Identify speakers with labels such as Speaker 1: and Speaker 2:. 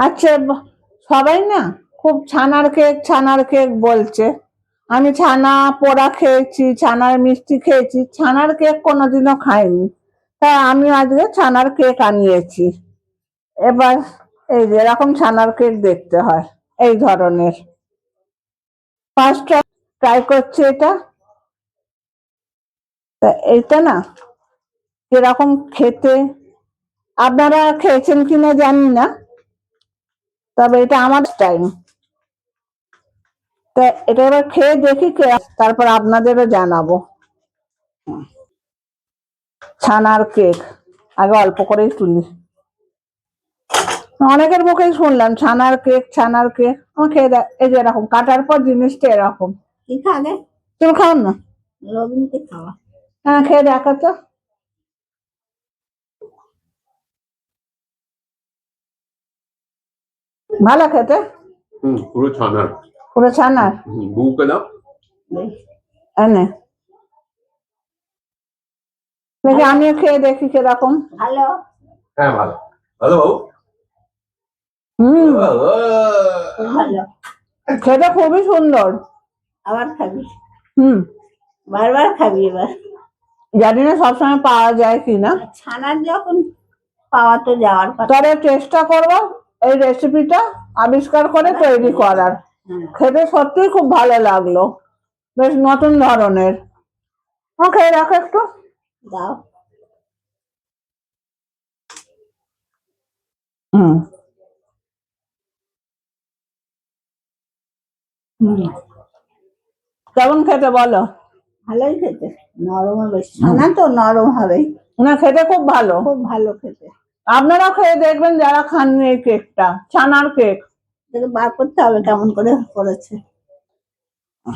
Speaker 1: আচ্ছা, সবাই না খুব ছানার কেক বলছে। আমি ছানা পোড়া খেয়েছি, ছানার মিষ্টি খেয়েছি, ছানার কেক কোনোদিনও খাইনি। তাই আমি আজকে ছানার কেক আনিয়েছি। এবার এই যে এরকম ছানার কেক দেখতে হয়, এই ধরনের। ফার্স্ট ট্রাই করছি এটা। তা এইটা না কিরকম খেতে, আপনারা খেয়েছেন কিনা জানি না, তবে এটা আমার টাইম। তা এটা এবার খেয়ে দেখি, তারপর আপনাদেরও জানাবো। ছানার কেক আগে অল্প করেই তুলি। অনেকের মুখেই শুনলাম ছানার কেক ছানার কেক। আমার খেয়ে দেখ, এই যে এরকম কাটার পর জিনিসটা এরকম। কি খাবে? তুমি খাও না, রবিনকে খাওয়া। হ্যাঁ, খেয়ে দেখো তো। ভালো খেতে?
Speaker 2: পুরো ছানার।
Speaker 1: পুরো ছানার?
Speaker 2: বউকে দাও।
Speaker 1: এনে দেখি, আমিও খেয়ে দেখি কিরকম। ভালো?
Speaker 2: হ্যাঁ ভালো। ভালো বাবু।
Speaker 1: ভালো খেতে, খুবই সুন্দর। আবার খাবি? বারবার খাবি এবার? জানি না সবসময় পাওয়া যায় কিনা, ছানার যখন পাওয়া তো যাওয়ার কথা। তবে চেষ্টা করবো এই রেসিপিটা আবিষ্কার করে তৈরি করার। খেতে সত্যি খুব ভালো লাগলো, বেশ নতুন ধরনের। খেয়ে রাখো একটু, দাও। কেমন খেতে বলো? ভালোই খেতে, নরম হবে। ছানা তো নরম হবে না, খেতে খুব ভালো, খুব ভালো খেতে। আপনারা খেয়ে দেখবেন যারা খাননি এই কেকটা, ছানার কেক। বার করতে হবে কেমন করে করেছে।